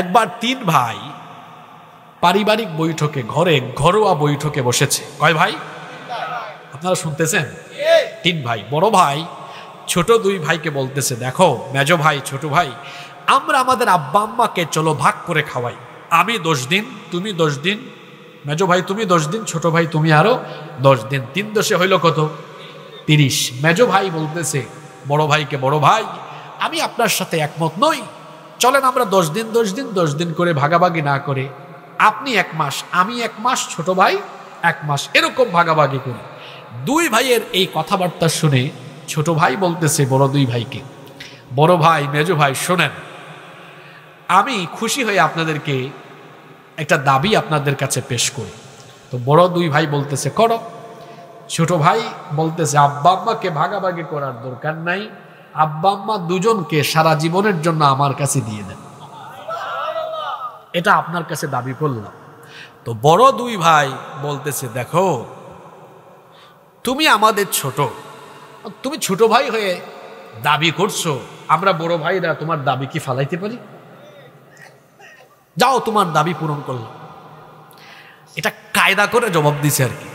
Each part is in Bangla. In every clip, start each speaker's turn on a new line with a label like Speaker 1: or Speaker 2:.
Speaker 1: একবার তিন ভাই পারিবারিক বৈঠকে, ঘরোয়া বৈঠকে বসেছে। কয় ভাই? আপনারা শুনতেছেন? তিন ভাই। বড় ভাই ছোট দুই ভাইকে বলতেছে, দেখো মেজো ভাই, ছোট ভাই, আমরা আমাদের আব্বা আম্মাকে চলো ভাগ করে খাওয়াই। আমি 10 দিন, তুমি 10 দিন, মেজো ভাই তুমি 10 দিন, ছোট ভাই তুমি আরো 10 দিন, 3 10 হইল কত? 30। মেজো ভাই বলতেছে বড় ভাইকে, বড় ভাই আমি আপনার সাথে একমত নই, চলেন আমরা 10 দিন 10 দিন 10 দিন করে ভাগাভাগি না করে আপনি 1 মাস, আমি 1 মাস, ছোট ভাই 1 মাস, এরকম ভাগাভাগি করি। দুই ভাইয়ের এই কথাবার্তা শুনে ছোট ভাই বলতেছে বড় দুই ভাইকে, বড় ভাই, মেজো ভাই শোনেন, আমি খুশি হয়ে আপনাদেরকে একটা দাবি আপনাদের কাছে পেশ করি। তো বড় দুই ভাই বলতেছে করো। ছোট ভাই বলতেছে আব্বা আম্মাকে ভাগাভাগি করার দরকার নাই, আব্বা আম্মা দুজনকে সারা জীবনের জন্য আমার কাছে দিয়ে দেন, এটা আপনার কাছে দাবি করলাম। তো বড় দুই ভাই বলতেছে দেখো তুমি আমাদের ছোট, তুমি ছোট ভাই হয়ে দাবি করছো, আমরা বড় ভাইরা তোমার দাবি কি ফালাইতে পারি? যাও তোমার দাবি পূরণ করলাম। এটা কায়দা করে জবাব দিছে আর কি।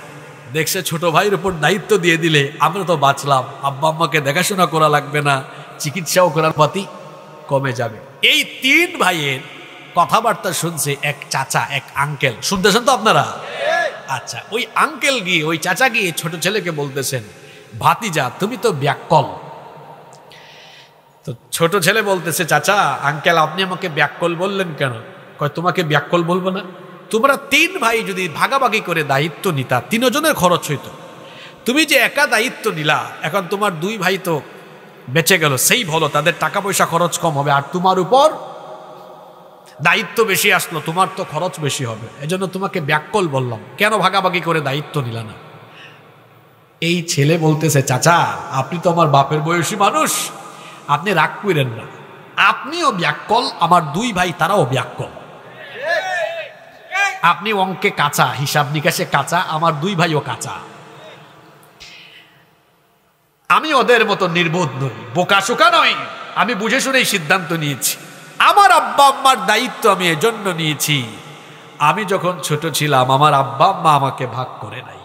Speaker 1: দেখছে ছোট ভাইয়ের উপর দায়িত্ব দিয়ে দিলে আমরা তো বাঁচলাম, আব্বা আম্মাকে দেখাশোনা করা লাগবে না, চিকিৎসাও করার পাতি কমে যাবে। এই তিন ভাইয়ের কথাবার্তা শুনছে এক চাচা, এক আঙ্কেল। শুনতেছেন তো আপনারা? আচ্ছা, ওই আঙ্কেল গিয়ে, ওই চাচা গিয়ে ছোট ছেলেকে বলতেছেন, ভাতিজা তুমি তো ব্যাককল। তো ছোট ছেলে বলতেছে, চাচা আঙ্কেল আপনি আমাকে ব্যাককল বললেন কেন? কয় তোমাকে ব্যাককল বলবো না, তোমরা তিন ভাই যদি ভাগাভাগি করে দায়িত্ব নিতা, তিনজনের খরচ হইতো, তুমি যে একা দায়িত্ব নিলা, এখন তোমার দুই ভাই তো বেঁচে গেল, সেই ভালো, তাদের টাকা পয়সা খরচ কম হবে, আর তোমার উপর দায়িত্ব বেশি আসলো, তোমার তো খরচ বেশি হবে, এজন্য তোমাকে ব্যাককল বললাম, কেন ভাগাভাগি করে দায়িত্ব নিলা না? এই ছেলে বলতেছে, চাচা আপনি তো আমার বাপের বয়সী মানুষ, আপনি রাগ করেন না, আপনিও ব্যাককল, আমার দুই ভাই তারাও ব্যাককল, আপনি অঙ্কে কাঁচা, হিসাব নিকাশে কাঁচা, আমার দুই ভাইও কাঁচা, আমি ওদের মতো নির্বোধ নই, বোকাশোকা নই, আমি বুঝে শুনেই সিদ্ধান্ত নিয়েছি। আমার আব্বা আম্মার দায়িত্ব আমি এজন্য নিয়েছি, আমি যখন ছোট ছিলাম আমার আব্বা আম্মা আমাকে ভাগ করে নাই,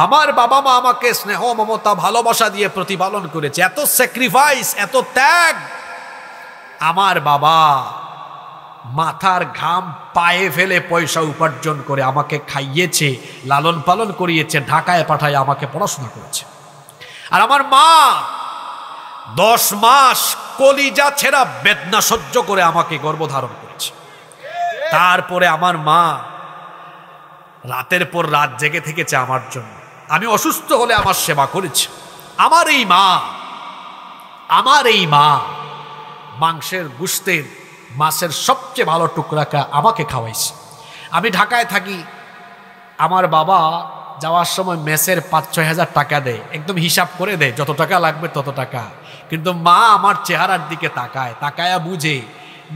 Speaker 1: আমার বাবা মা আমাকে স্নেহ মমতা ভালোবাসা দিয়ে প্রতিপালন করেছে, এত স্যাক্রিফাইস, এত ত্যাগ। আমার বাবা মাথার ঘাম পায়ে ফেলে পয়সা উপার্জন করে আমাকে খাইয়েছে, লালন পালন করিয়েছে, ঢাকায় পাঠায় আমাকে পড়াশোনা করেছে। আর আমার মা 10 মাস কলিজা ছেঁড়া বেদনা সহ্য করে আমাকে গর্ভধারণ করেছে। তারপরে আমার মা রাতের পর রাত জেগে থেকেছে আমার জন্য, আমি অসুস্থ হলে আমার সেবা করেছে। আমার এই মা মাংসের, গুস্তের, মাছের সবচেয়ে ভালো টুকরাটা আমাকে খাওয়াইছে। আমি ঢাকায় থাকি, আমার বাবা যাওয়ার সময় মেসের 5-6 হাজার টাকা দেয়, একদম হিসাব করে দেয়, যত টাকা লাগবে তত টাকা, কিন্তু মা আমার চেহারার দিকে তাকায়া বুঝে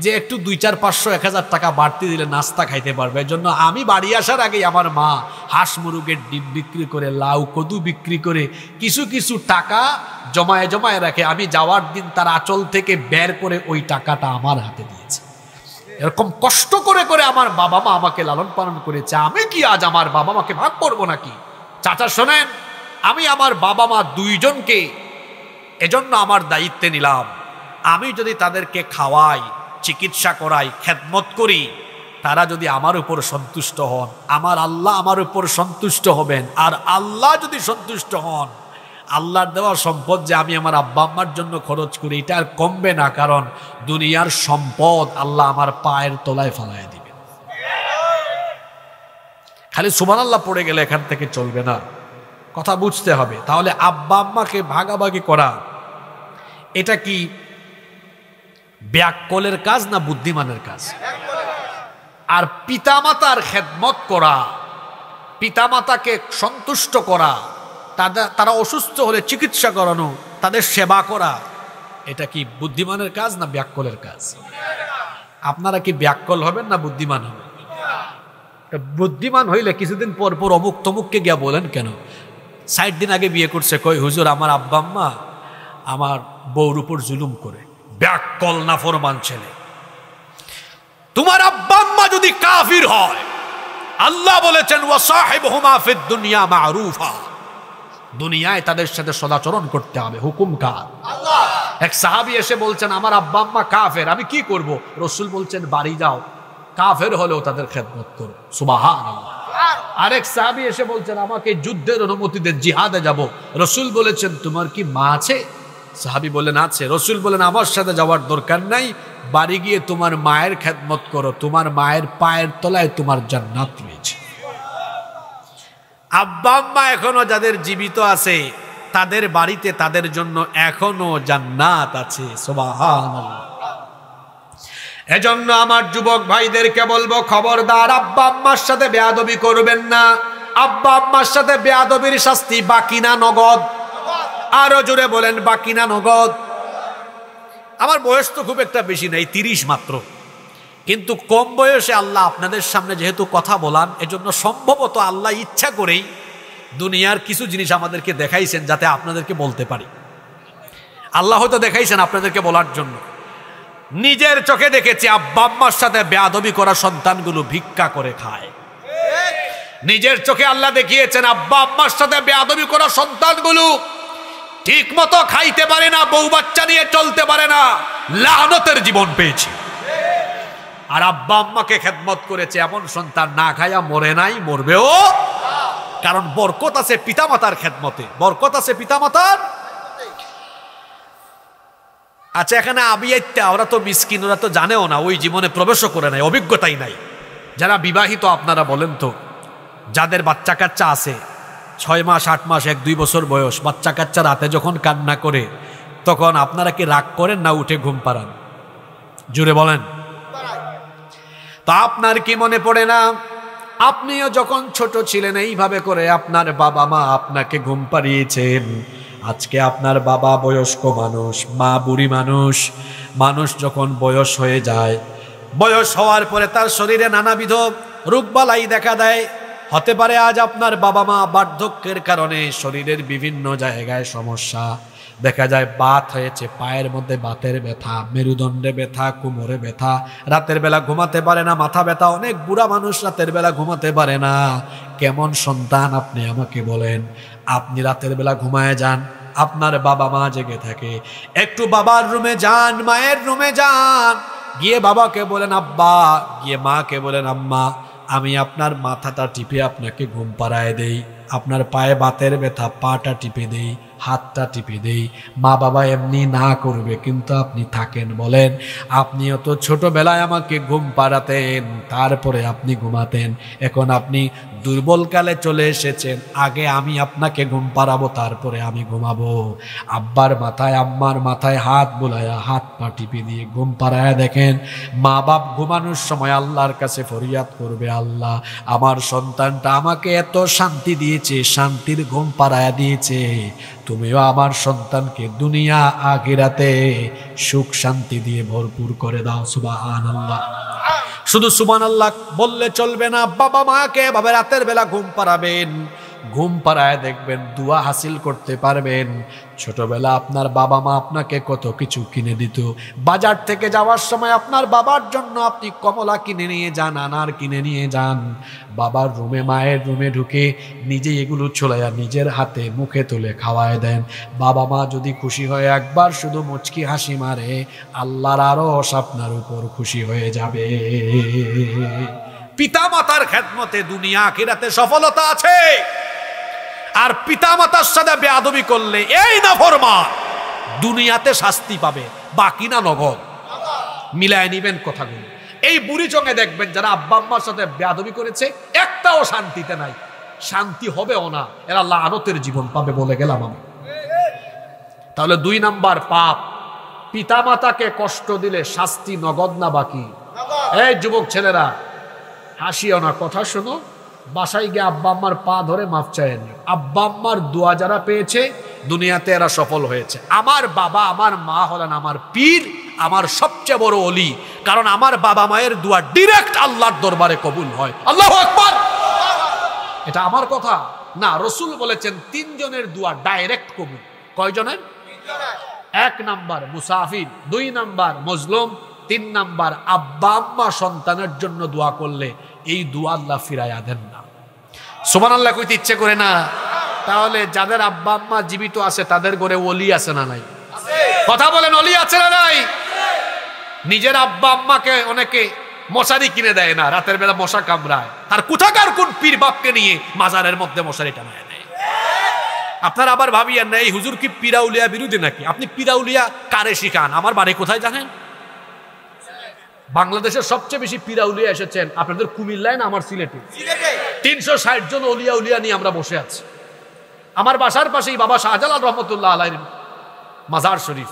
Speaker 1: যে একটু 2-4-500-1000 টাকা বাড়তি দিলে নাস্তা খাইতে পারবে। এই জন্য আমি বাড়ি আসার আগেই আমার মা হাঁস মুরগের ডিম বিক্রি করে, লাউ কদু বিক্রি করে কিছু কিছু টাকা জমায়ে রাখে, আমি যাওয়ার দিন তার আঁচল থেকে বের করে ওই টাকাটা আমার হাতে দিয়েছে। এরকম কষ্ট করে করে আমার বাবা মা আমাকে লালন পালন করেছে, আমি কি আজ আমার বাবা মাকে ভাগ করবো নাকি? চাচা শোনেন, আমি আমার বাবা মা দুইজনকে এজন্য আমার দায়িত্বে নিলাম, আমি যদি তাদেরকে খাওয়াই, চিকিৎসা করাই, খেদমত করি, তারা যদি আমার উপর সন্তুষ্ট হন, আমার আল্লাহ আমার উপর সন্তুষ্ট হবেন। আর আল্লাহ যদি সন্তুষ্ট হন, আল্লাহর দেওয়া সম্পদ যে আমি আমার আব্বা আম্মার জন্য খরচ করি, এটা আর কমবে না, কারণ দুনিয়ার সম্পদ আল্লাহ আমার পায়ের তলায় ফেলায় দিবেন। খালি সুবহানাল্লাহ পড়ে গেলে এখান থেকে চলবে না, কথা বুঝতে হবে। তাহলে আব্বা আম্মাকে ভাগাভাগি করা এটা কি ব্যাককলের কাজ না বুদ্ধিমানের কাজ? আর পিতামাতার খেদমত করা, পিতামাতাকে সন্তুষ্ট করা, তারা অসুস্থ হলে চিকিৎসা করানো, তাদের সেবা করা, এটা কি বুদ্ধিমানের কাজ না ব্যাককলের কাজ? আপনারা কি ব্যাককল হবেন না বুদ্ধিমান হবেন? বুদ্ধিমান হইলে কিছুদিন পর পর অমুক তমুককে গিয়া বলেন কেন, 60 দিন আগে বিয়ে করছে, কই হুজুর আমার আব্বা আম্মা আমার বউর উপর জুলুম করে, ব্যাককল নাফরমান ছেলে, তোমার আব্বা আম্মা যদি কাফির হয়, আল্লাহ বলেছেন ওয়াসাহিবহুমা ফিদ দুনিয়া মারুফা, দুনিয়ায় তাদের সাথে সদাচরণ করতে হবে। হুকুম কার? আল্লাহ। এক সাহাবী এসে বলছেন আমার আব্বা আম্মা কাফের, আমি কি করব? রাসূল বলছেন বাড়ি যাও, কাফের হলেও তাদের খেদমত করো। সুবহানাল্লাহ। আরেক সাহাবী এসে বলছেন আমাকে যুদ্ধের অনুমতি দেন, জিহাদে যাব। রাসূল বলেছেন তোমার কি মা আছে? সাহাবী বলেন আছে। রাসূল বলেন আমার সাথে যাওয়ার দরকার নাই, বাড়ি গিয়ে তোমার মায়ের খেদমত করো, তোমার মায়ের পায়ের তলায় তোমার জান্নাত রয়েছে। আব্বা আম্মা এখনো যাদের জীবিত আছে তাদের বাড়িতে তাদের জন্য এখনো জান্নাত আছে। সুবহানাল্লাহ। এজন্য আমার যুবক ভাইদেরকে বলবো খবরদার আব্বা আম্মার সাথে বেয়াদবি করবেন না। আব্বা আম্মার সাথে বেয়াদবির শাস্তি বাকি না নগদ? আরো জোরে বলেন বাকি না নগদ? আমার বয়স তো খুব একটা বেশি নাই, 30 মাত্র, কিন্তু কম বয়সে আল্লাহ আপনাদের সামনে যেহেতু কথা বলান, এজন্য সম্ভবত আল্লাহ ইচ্ছা করেই দুনিয়ার কিছু জিনিস আমাদেরকে দেখাইছেন যাতে আপনাদেরকে বলতে পারি। আল্লাহ হয়তো দেখাইছেন আপনাদেরকে বলার জন্য। নিজের চোখে দেখেছি আব্বা আম্মার সাথে বেয়াদবি করা সন্তানগুলো ভিক্ষা করে খায়। নিজের চোখে আল্লাহ দেখিয়েছেন আব্বা আম্মার সাথে বেয়াদবি করা সন্তানগুলো ঠিক মতো খাইতে পারে না, বউ বাচ্চা নিয়ে চলতে পারে না, লানতের জীবন পেয়েছি। আর আব্বা আম্মাকে খেদমত করেছে এমন সন্তান না খায়া মরে নাই, মরবেও। কারণ বরকত আছে পিতামাতার খেদমতে, বরকত আছে পিতামাতার। আচ্ছা, এখানে আবিয়াইত্যা ওরা তো মিসকিন, ওরা তো জানেও না, ওই জীবনে প্রবেশও করে নাই, অভিজ্ঞতাই নাই। যারা বিবাহিত আপনারা বলেন তো, যাদের বাচ্চা কাচ্চা আছে 6 মাস 8 মাস 1-2 বছর বয়স, বাচ্চা কাচ্চা রাতে যখন কান্না করে তখন আপনারা কি রাগ করেন না উঠে ঘুম পাড়ান? জুড়ে বলেন। তা আপনার কি মনে পড়ে না আপনিও যখন ছোট ছিলেন এইভাবে করে আপনার বাবা মা আপনাকে ঘুম পাড়িয়েছেন? আজকে আপনার বাবা বয়স্ক মানুষ, মা বুড়ি মানুষ। মানুষ যখন বয়স হয়ে যায়, বয়স হওয়ার পরে তার শরীরে নানাবিধ রোগবালাই দেখা দেয়। হতে পারে আজ আপনার বাবা মা বার্ধক্যের কারণে শরীরের বিভিন্ন জায়গায় সমস্যা দেখা যায়। বাত হয়েছে, পায়ের মধ্যে বাতের ব্যথা, মেরুদণ্ডে ব্যথা, কোমরে ব্যথা, রাতের বেলা ঘুমাতে পারে না, মাথা ব্যথা। অনেক বুড়া মানুষ রাতের বেলা ঘুমাতে পারে না। কেমন সন্তান আপনি আমাকে বলেন? আপনি রাতের বেলা ঘুমায় যান, আপনার বাবা মা জেগে থাকে। একটু বাবার রুমে যান, মায়ের রুমে যান, গিয়ে বাবাকে বলেন আব্বা, গিয়ে মাকে বলেন আম্মা, আমি আপনার মাথাটা টিপে আপনাকে ঘুম পাড়ায় দেই, আপনার পায়ে বাতের ব্যথা, পাটা টিপে দেই, হাতটা টিপে দেই। মা বাবা এমনি না করবে, কিন্তু আপনি থাকেন। বলেন, আপনিও তো ছোটবেলায় আমাকে ঘুম পাড়াতেন, তারপরে আপনি ঘুমাতেন। এখন আপনি দুর্বলকালে চলে এসেছেন, আগে আমি আপনাকে ঘুম পাড়াবো, তারপরে আমি ঘুমাবো। আব্বার মাথায় আম্মার মাথায় হাত বুলায়া, হাত পা টিপে দিয়ে ঘুম পাড়ায় দেখেন। মা বাপ ঘুমানোর সময় আল্লাহর কাছে ফরিয়াদ করবে, আল্লাহ আমার সন্তানটা আমাকে এত শান্তি দিয়েছে, শান্তির ঘুম পাড়ায় দিয়েছে, তুমিও আমার সন্তানকে দুনিয়া আখিরাতে সুখ শান্তি দিয়ে ভরপুর করে দাও। সুবহানাল্লাহ। শুধু সুবহানাল্লাহ বললে চলবে না, বাবা মাকে এভাবে রাতের বেলা ঘুম পাড়াবেন, ঘুম পাড়ায় দেখবেন দোয়া হাসিল করতে পারবেন। ছোটবেলা আপনার বাবা মা আপনাকে কত কিছু কিনে দিত। বাজার থেকে যাওয়ার সময় আপনার বাবার জন্য আপনি কমলা কিনে নিয়ে যান, আনার কিনে নিয়ে যান। বাবার রুমে, মায়ের রুমে ঢুকে নিজে এগুলো ছোলাইয়া নিজের হাতে মুখে তুলে খাওয়ায় দেন। বাবা মা যদি খুশি হয়ে একবার শুধু মুচকি হাসি মারে, আল্লাহর আরশ আপনার উপর খুশি হয়ে যাবে। পিতা মাতার খেদমতে দুনিয়া আখিরাতে সফলতা আছে। আর পিতা মাতার সাথে বেয়াদবি করলে এই নাফরমান দুনিয়াতে শাস্তি পাবে, বাকি না নগদ। মিলায় নিবেন কথাগুলো। এই বুড়ি চোখে দেখবেন যারা আব্বা আম্মার সাথে বেয়াদবি করেছে, একটাও শান্তিতে নাই, শান্তি হবেও না, এরা লানতের জীবন পাবে বলে গেলাম আমি। তাহলে 2 নাম্বার পাপ, পিতা মাতাকে কষ্ট দিলে শাস্তি নগদ না বাকি? এই যুবক ছেলেরা হাসিও না, কথা শোনো। বাসায় গিয়ে আব্বা আম্মার পা ধরে মাফ চায় নি। আব্বা আম্মার দোয়া যারা পেয়েছে দুনিয়াতে এরা সফল হয়েছে। আমার বাবা আমার মা হলেন আমার পীর, আমার সবচেয়ে বড় ওলি। কারণ আমার বাবা মায়ের দোয়া ডিরেক্ট আল্লাহর দরবারে কবুল হয়। আল্লাহু আকবার। এটা আমার কথা না, রাসূল বলেছেন 3 জনের দোয়া ডাইরেক্ট কবুল। কয়জনের? 1 নাম্বার মুসাফির, 2 নাম্বার মজলুম, তিন নাম্বার, আব্বা আম্মা সন্তানের জন্য দোয়া করলে এই দোয়া আল্লাহ ফিরাইয়া দেন না। সুবহানাল্লাহ কইতে ইচ্ছে করে না? তাহলে যাদের আব্বা আম্মা জীবিত আছে তাদের ঘরে ওলি আছে না নাই? কথা বলেন, ওলি আছে না নাই? নিজের আব্বা আম্মাকে অনেকে মশারি কিনে দেয় না, রাতের বেলা মশা কামড়ায়, তার কোথাকার কোন পীর বাপকে নিয়ে মাজারের মধ্যে মশারি টানায় দেয়। আপনারা আবার ভাবিয়েন না এই হুজুর কি পিরাউলিয়া বিরোধী নাকি? আপনি পিরাউলিয়া কারে শিখান? আমার বাড়ি কোথায় জানেন? বাংলাদেশের সবচেয়ে বেশি পিরাউলিয়া এসেছেন আপনাদের কুমিল্লায় না আমার সিলেটে। 360 জন ওলিয়া উলিয়া নিয়ে আমরা বসে আছি। আমার বাসার পাশেই বাবা শাহজালাল রহমতুল্লাহ আলাইহির মাজার শরীফ।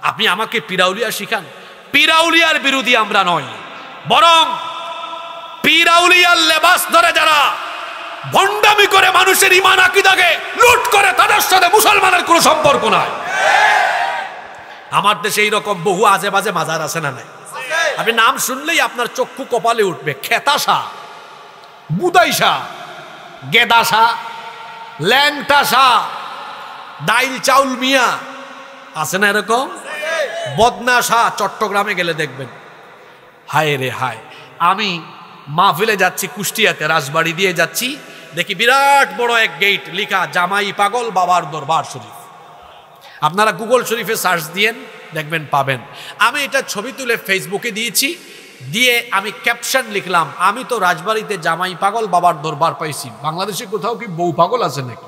Speaker 1: আপনি আমাকে পিরাউলিয়া শিখান? পিরাউলিয়ার বিরোধী আমরা নয়, বরং পিরাউলিয়ার লেবাস ধরে যারা ভণ্ডামি করে মানুষের ঈমান আকীদাকে লুট করে তাদের সাথে মুসলমানের কোনো সম্পর্ক নাই। আমার দেশে এইরকম বহু আজে বাজে মাজার আছে না নাই? আপনি নাম শুনলেই আপনার চক্ষু কপালে উঠবে। খেতাশা, বুদাইশা, গেদাশা, ল্যাংটাশা, ডাইল চাউল মিয়া আছে না এরকম? বদনাশা চট্টগ্রামে গেলে দেখবেন। হায় রে হায়, আমি মাহফিলে যাচ্ছি কুষ্টিয়াতে, রাজবাড়ি দিয়ে যাচ্ছি, দেখি বিরাট বড় এক গেট লেখা জামাই পাগল বাবার দরবার শরীফ। আপনারা গুগল শরীফে সার্চ দিয়েন, দেখবেন পাবেন। আমি এটা ছবি তুলে ফেসবুকে দিয়েছি, দিয়ে আমি ক্যাপশন লিখলাম, আমি তো রাজবাড়িতে জামাই পাগল বাবার দরবার পাইছি, বাংলাদেশে কোথাও কি বউ পাগল আছে নাকি?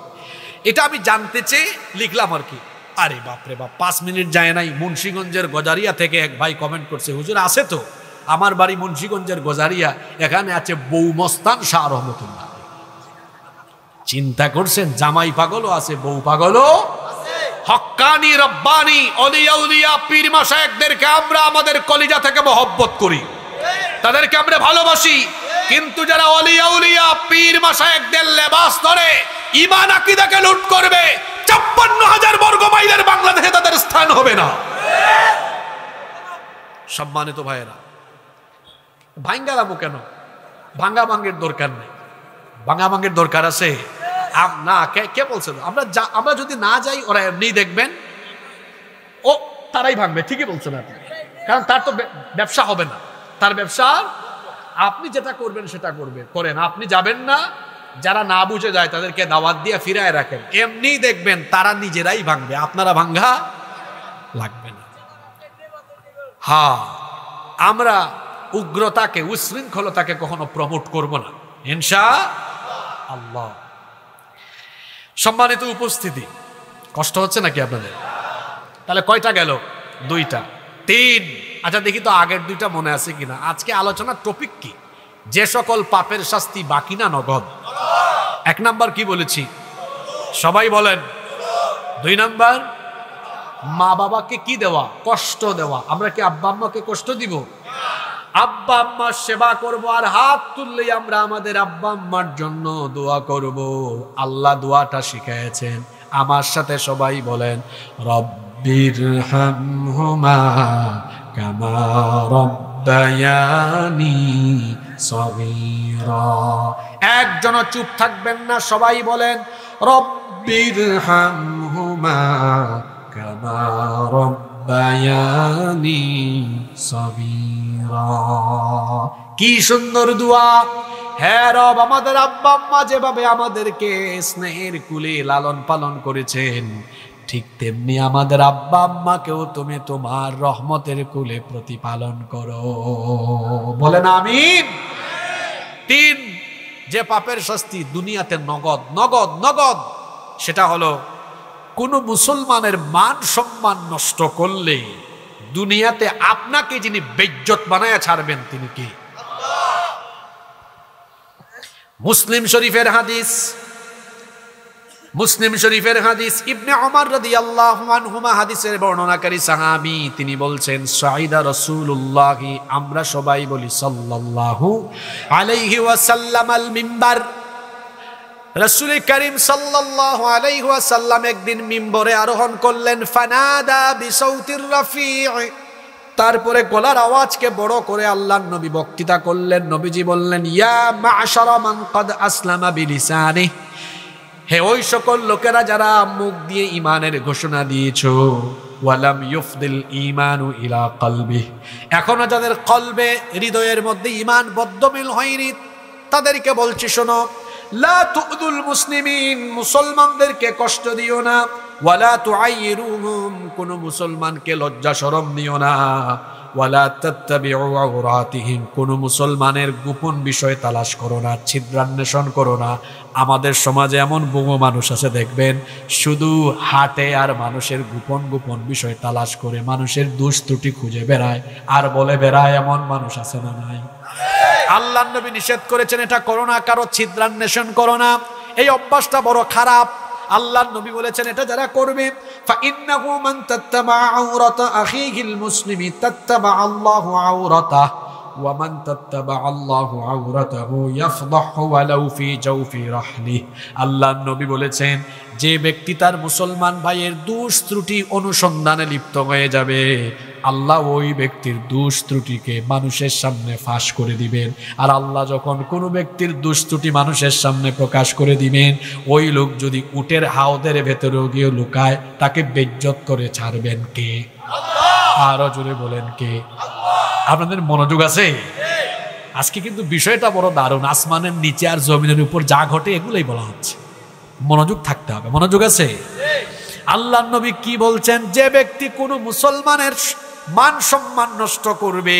Speaker 1: এটা আমি জানতে চেয়ে লিখলাম আর কি। আরে বাপরে বাপ, 5 মিনিট যায় নাই, মুন্সিগঞ্জের গজারিয়া থেকে এক ভাই কমেন্ট করছে, হুজুর আছে তো, আমার বাড়ি মুন্সিগঞ্জের গজারিয়া, এখানে আছে বউ মস্তান শাহ রহমতুল্লাহ। চিন্তা করছেন, জামাই পাগলও আছে, বউ পাগলও হক্কানি রব্বানি ওলিয়া উলিয়া পীর মাশায়েখদেরকে আমরা আমাদের কলিজা থেকে মহব্বত করি, তাদেরকে আমরা ভালোবাসি। কিন্তু যারা ওলিয়া উলিয়া পীর মাশায়েখদের লেবাস ধরে ঈমান আকীদাকে লুট করবে, ৫৬,০০০ বর্গ মাইলের বাংলাদেশে তাদের স্থান হবে না। সম্মানিত ভাইয়েরা, ভাঙ্গারামো কেন? ভাঙ্গা ভাঙ্গের দরকার নেই। ভাঙ্গা ভাঙ্গের দরকার আছে না? কে বলছে? আমরা যদি না যাই, ওরা এমনি দেখবেন ও তারাই ভাঙবে। ঠিকই বলছেন আপনি, কারণ তার তো ব্যবসা হবে না, তার ব্যবসা। আপনি যেটা করবেন সেটা করেন, আপনি যাবেন না। যারা না বুঝে যায় তাদেরকে দাওয়াত দিয়ে ফিরায় রাখেন, এমনি দেখবেন তারা নিজেরাই ভাঙবে, আপনারা ভাঙ্গা লাগবে না। হ্যাঁ, আমরা উগ্রতাকে, উশৃঙ্খলতাকে কখনো প্রমোট করব না ইনশাআল্লাহ। সম্মানিত উপস্থিতি, কষ্ট হচ্ছে নাকি আপনাদের? তাহলে কয়টা গেল? 2টা, 3। আচ্ছা দেখি তো আগের 2টা মনে আছে কিনা। আজকে আলোচনার টপিক কি? যে সকল পাপের শাস্তি বাকি না নগদ। 1 নাম্বার কি বলেছি? সবাই বলেন। 2 নাম্বার, মা বাবাকে কি দেওয়া? কষ্ট দেওয়া। আমরা কি আব্বা আম্মাকে কষ্ট দিব? আব্বা আম্মার সেবা করব, আর হাত তুললেই আমরা আমাদের আব্বা আম্মার জন্য দোয়া করব। আল্লাহ দোয়াটা শিখিয়েছেন, আমার সাথে সবাই বলেন, রব্বিরহামহুমা কামা রব্বায়ানি সগীরা। একজনও চুপ থাকবেন না, সবাই বলেন, রব্বিরহামহুমা কামা রব্বায়ানি সগীরা। কি সুন্দর দোয়া! হ্যাঁ রব, আমাদের আব্বা আম্মা যেভাবে আমাদেরকে স্নেহের কুলে লালন পালন করেছেন, ঠিক তেমনি আমাদের আব্বা আম্মাকেও তুমি তোমার রহমতের কুলে প্রতিপালন করো। বলেন আমিন। 3, যে পাপের শাস্তি দুনিয়াতে নগদ নগদ নগদ, সেটা হলো কোন মুসলমানের মান সম্মান নষ্ট করলে দুনিয়াতে আপনাকে যিনি বেইজ্জত বানায়া ছাড়বেন তিনি কে? মুসলিম শরীফের হাদিস, মুসলিম শরীফের হাদিস, ইবনে ওমর রাদিয়াল্লাহু আনহুমা হাদিসের বর্ণনাকারী সাহাবী, তিনি বলছেন, সাইদা রাসূলুল্লাহ, আমরা সবাই বলি সাল্লাল্লাহু আলাইহি ওয়াসাল্লাম আল মিম্বার। রাসূল করিম সাল্লাল্লাহু আলাইহি ওয়াসাল্লাম একদিন মিম্বরে আরোহণ করলেন, ফানাদা বিসাউতির রাফি', তারপরে গলার আওয়াজকে বড় করে আল্লাহর নবী বক্তৃতা করলেন। নবীজি বললেন, ইয়া মা'শারা মান ক্বাদ আসলামা বিলিসানিহি, হে ওই সকল লোকেরা যারা মুখ দিয়ে ঈমানের ঘোষণা দিয়েছো, ওয়ালাম ইউফদিল ঈমানু ইলা কলবিহি, এখনো যাদের কলবে হৃদয়ের মধ্যে ঈমান বদ্ধমিল হয়নি তাদেরকে বলছি শোনো, লা তুযুল মুসলিমিন, মুসলমানদেরকে কষ্ট দিও না, ওয়ালা তুআইরুহুম, কোন মুসলমানকে লজ্জা শরম দিও না, ওয়ালা তাত্তাবিউ আওরাতিহিম, কোন মুসলমানের গোপন বিষয় তালাশ করো না, ছিদ্রান্বেষণ করো না। আমাদের সমাজে এমন বহু মানুষ আছে দেখবেন, শুধু হাটে আর মানুষের গোপন গোপন বিষয় তালাশ করে মানুষের দোষ ত্রুটি খুঁজে বেড়ায় আর বলে বেড়ায়, এমন মানুষ আছে না নাই? আল্লাহর নবী নিষেধ করেছেন এটা করো না, কারো ছিদ্রান্বেষণ করো না, এই অভ্যাসটা বড় খারাপ। আল্লাহর নবী বলেছেন এটা যারা করবে, ফাইন্নাহু মান তাত্তাবা আওরাতা আখিহিল মুসলিমি তাত্তাবা আল্লাহু আওরাতাহু ওয়া মান তাত্তাবা আল্লাহু আওরাতাহু ইয়াফদাহু ওয়ালাউ ফি জাওফি রাহলিহি। আল্লাহর নবী বলেছেন যে ব্যক্তি তার মুসলমান ভাইয়ের দোষ ত্রুটি অনুসন্ধানে লিপ্ত হয়ে যাবে, আল্লাহ ওই ব্যক্তির দোষ ত্রুটিকে মানুষের সামনে ফাঁস করে দিবেন। আর আল্লাহ যখন কোনো ব্যক্তির দোষ ত্রুটি মানুষের সামনে প্রকাশ করে দিবেন, ওই লোক যদি উটের হাওদের ভেতরেও গিয়ে লুকায়, তাকে বেইজ্জত করে ছাড়বেন কে? আরো জোরে বলেন কে? আপনাদের মনোযোগ আছে? আজকে কিন্তু বিষয়টা বড় দারুণ, আসমানের নিচে আর জমিনের উপর যা ঘটে এগুলোই বলা হচ্ছে, মনোযোগ থাকতে হবে। মনোযোগ আছে? আল্লাহর নবী কি বলছেন, যে ব্যক্তি কোনো মুসলমানের মান সম্মান নষ্ট করবে,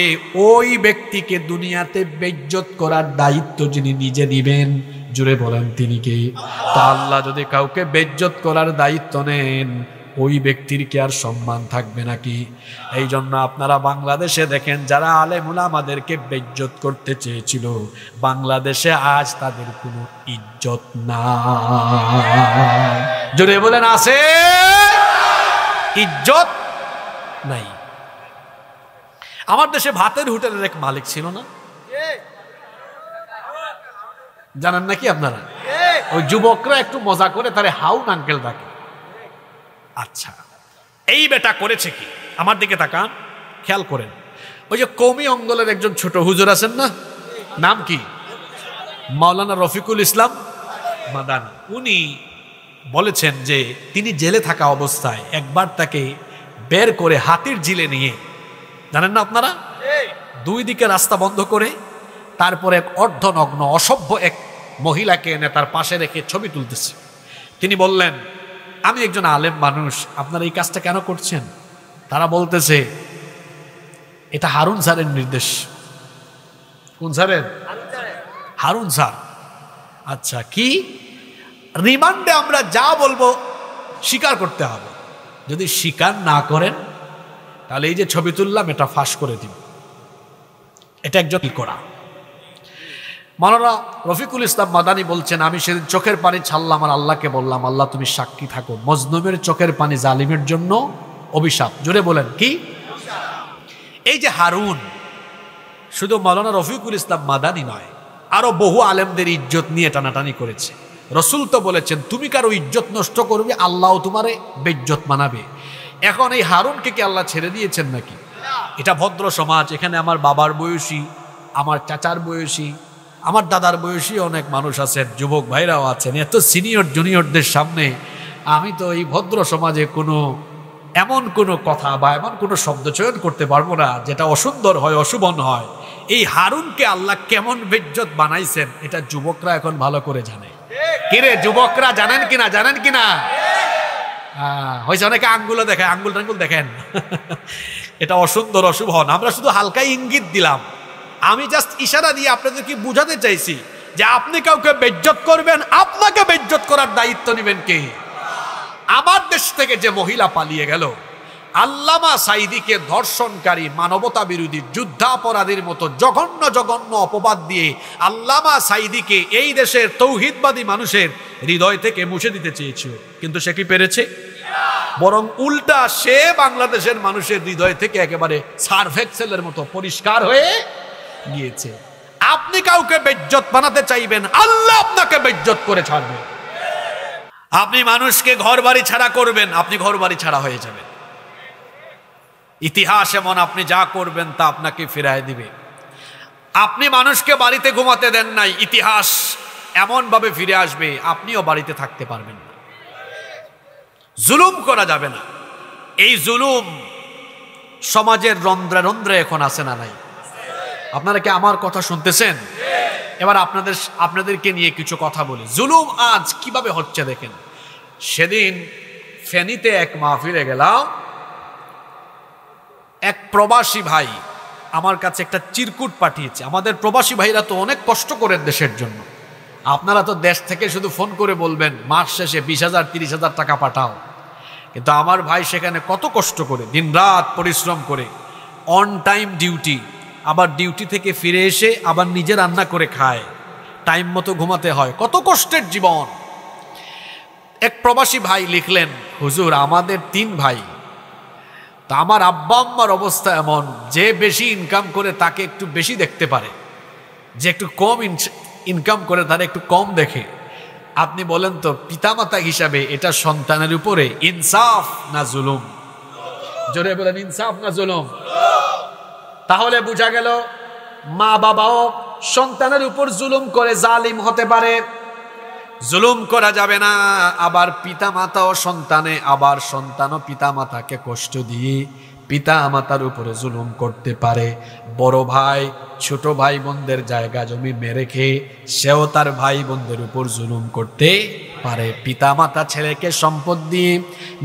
Speaker 1: ওই ব্যক্তিকে দুনিয়াতে বেইজ্জত করার দায়িত্ব যিনি নিজে নিবেন, জুড়ে বলেন তিনি কে? তা আল্লাহ যদি কাউকে বেইজ্জত করার দায়িত্ব নেন, ওই ব্যক্তির কি আর সম্মান থাকবে নাকি? এই জন্য আপনারা বাংলাদেশে দেখেন, যারা আলেম উলামাদেরকে বেইজ্জত করতে চেয়েছিল, বাংলাদেশে আজ তাদের কোনো ইজ্জত নাই। জোরে বলেন আছে? ইজ্জত নাই। আমার দেশে ভাতের হোটেলের এক মালিক ছিল না, জানেন নাকি আপনারা? ওই যুবকরা একটু মজা করে তারে হাউন আঙ্কেল ডাকে। আচ্ছা, এই বেটা করেছে কি? আমার দিকে তাকান, খেয়াল করেন। ওই যে কওমি অঙ্গলের একজন ছোট হুজুর আছেন না, নাম কি? মাওলানা রফিকুল ইসলাম মাদানী। উনি বলেছেন যে তিনি জেলে থাকা অবস্থায় একবার তাকে বের করে হাতির ঝিলে নিয়ে, জানেন না আপনারা, দুই দিকে রাস্তা বন্ধ করে তারপরে এক অর্ধনগ্ন অসভ্য এক মহিলাকে এনে তার পাশে রেখে ছবি তুলতেছে। তিনি বললেন, আমি একজন আলেম মানুষ, আপনারা এই কাজটা কেন করছেন? তারা বলতেছে এটা হারুন স্যারের নির্দেশ। কোন স্যারের? হারুন স্যার। আচ্ছা, কি রিমান্ডে আমরা যা বলবো স্বীকার করতে হবে, যদি স্বীকার না করেন তাহলে এই যে ছবি তুললাম এটা ফাঁস করে দিব। এটা একজন করা। মাওলানা রফিকুল ইসলাম মাদানী বলছেন, আমি সেদিন চোখের পানি ছাড়লাম আর আল্লাহকে বললাম, আল্লাহ তুমি সাক্ষী থাকো, মজলুমের চোখের পানি জালিমের জন্য অভিশাপ। জোরে বলেন কি? এই যে হারুন, শুধু মাওলানা রফিকুল ইসলাম মাদানী নয়, আরো বহু আলেমদের ইজ্জত নিয়ে টানাটানি করেছে। রসুল তো বলেছেন, তুমি কারো ইজ্জত নষ্ট করবে, আল্লাহ তোমারে বেইজ্জত মানাবে। এখন এই হারুনকে কি আল্লাহ ছেড়ে দিয়েছেন নাকি? এটা ভদ্র সমাজ, এখানে আমার বাবার বয়সী, আমার চাচার বয়সী, আমার দাদার বয়সী অনেক মানুষ আছেন, যুবক ভাইরাও আছেন। এত সিনিয়র জুনিয়রদের সামনে আমি তো এই ভদ্র সমাজে এমন কোনো কথা বা এমন কোনো শব্দ চয়ন করতে পারবো না যেটা অসুন্দর হয়, অশুভন হয়। এই হারুনকে আল্লাহ কেমন বেইজ্জত বানাইছেন এটা যুবকরা এখন ভালো করে জানে। কিরে যুবকরা, জানেন কিনা? জানেন কিনা? হয়েছে, অনেকে আঙ্গুলে দেখায়, আঙ্গুল টাঙ্গুল দেখেন। এটা অসুন্দর, অশুভন। আমরা শুধু হালকা ইঙ্গিত দিলাম, আমি জাস্ট ইশারা দিয়ে আপনাদেরকে বুঝাতে চাইছি যে আপনি কাউকে বেইজ্জত করবেন, আপনাকে বেইজ্জত করার দায়িত্ব নেবেন কে? আমার দেশ থেকে যে মহিলা পালিয়ে গেল, আল্লামা সাঈদীকে ধর্ষণকারী, মানবতা বিরোধী, যুদ্ধাপরাধীর মতো জঘন্য জঘন্য অপবাদ দিয়ে আল্লামা সাঈদীকে এই দেশের তৌহিদবাদী মানুষের হৃদয় থেকে মুছে দিতে চেয়েছিল, কিন্তু সে কি পেরেছে? বরং উল্টা, সে বাংলাদেশের মানুষের হৃদয় থেকে একেবারে সার্ফ এক্সেলের মতো পরিষ্কার হয়ে গিয়েছে। আপনি কাউকে বেইজ্জত বানাতে চাইবেন, আল্লাহ আপনাকে বেইজ্জত করে ছাড়বে। আপনি মানুষকে ঘর বাড়ি ছাড়া করবেন, আপনি ঘর বাড়ি ছাড়া হয়ে যাবেন। ইতিহাস এমন, আপনি যা করবেন তা আপনাকে ফিরায় দিবে। আপনি মানুষকে বাড়িতে ঘুমাতে দেন নাই, ইতিহাস এমন ভাবে ফিরে আসবে আপনিও বাড়িতে থাকতে পারবেন না। জুলুম করা যাবে না। এই জুলুম সমাজের রন্ধ্রে রন্ধ্রে এখন আছে না নাই? আপনারা কি আমার কথা শুনতেছেন? এবার আপনাদেরকে নিয়ে কিছু কথা বলি। জুলুম আজ কিভাবে হচ্ছে দেখেন। সেদিন ফেনীতে এক মাহফিলে গেলাম, এক প্রবাসী ভাই আমার কাছে একটা চিরকুট পাঠিয়েছে। আমাদের প্রবাসী ভাইরা তো অনেক কষ্ট করেন দেশের জন্য। আপনারা তো দেশ থেকে শুধু ফোন করে বলবেন মাস শেষে 20,000 30,000 টাকা পাঠাও, কিন্তু আমার ভাই সেখানে কত কষ্ট করে দিনরাত পরিশ্রম করে, অন টাইম ডিউটি, আবার ডিউটি থেকে ফিরে এসে আবার নিজে রান্না করে খায়, টাইম মতো ঘুমাতে হয়, কত কষ্টের জীবন। এক প্রবাসী ভাই লিখলেন, হুজুর আমাদের 3 ভাই, তা আমার আব্বা আম্মার অবস্থা এমন, যে বেশি ইনকাম করে তাকে একটু বেশি দেখতে পারে, যে একটু কম ইনকাম করে তারা একটু কম দেখে। আপনি বলেন তো পিতামাতা হিসাবে এটা সন্তানের উপরে ইনসাফ না জুলুম? জোরে বলেন, ইনসাফ না জুলুম? তাহলে বোঝা গেল মা বাবাও সন্তানের উপর জুলুম করে জালিম হতে পারে, জুলুম করা যাবে না। আবার পিতা মাতাও সন্তানে, আবার সন্তানও পিতা মাতাকে কষ্ট দিয়ে পিতা মাতার উপরে জুলুম করতে পারে। বড় ভাই ছোট ভাই বোনদের জায়গা জমি মেরে খেয়ে সেও তার ভাই বোনদের উপর জুলুম করতে পারে। পিতা মাতা ছেলেকে সম্পদ দিয়ে,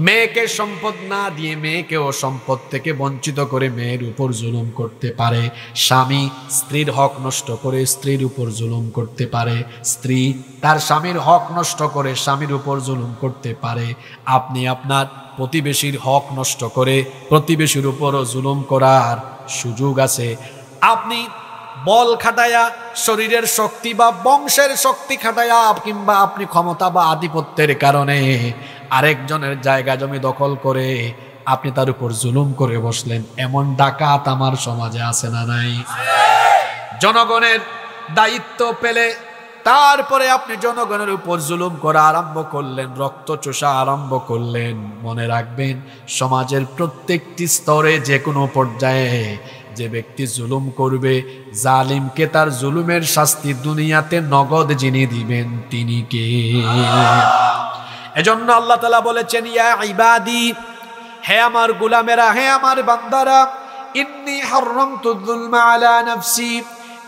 Speaker 1: মেয়েকে সম্পদ না দিয়ে মেয়েকেও সম্পদ থেকে বঞ্চিত করে মেয়ের উপর জুলুম করতে পারে। স্বামী স্ত্রীর হক নষ্ট করে স্ত্রীর উপর জুলুম করতে পারে। স্ত্রী তার স্বামীর হক নষ্ট করে স্বামীর উপর জুলুম করতে পারে। আপনি আপনার প্রতিবেশীর হক নষ্ট করে প্রতিবেশীর উপরও জুলুম করার সুযোগ আছে। আপনি বল খাটায়া, শরীরের শক্তি বা বংশের শক্তি খাটায়া, কিংবা আপনি ক্ষমতা বা আধিপত্যের কারণে আরেকজনের জায়গা জমি দখল করে আপনি তার উপর জুলুম করে বসলেন। এমন ডাকাত আমার সমাজে আছে না নাই? জনগণের দায়িত্ব পেলে তারপরে আপনি জনগণের উপর জুলুম করা আরম্ভ করলেন, রক্ত চোষা আরম্ভ করলেন। মনে রাখবেন, সমাজের প্রত্যেকটি স্তরে যে কোনো পর্যায়ে যে ব্যক্তি জুলুম করবে, জালিমকে তার জুলুমের শাস্তি দুনিয়াতে নগদ যিনি দিবেন তিনি কে? এজন্য আল্লাহ তাআলা বলেছেন, ইয়া ইবাদি, হে আমার গোলামেরা, হে আমার বান্দারা, ইন্নী হারামতু যুলমা আলা নাফসি,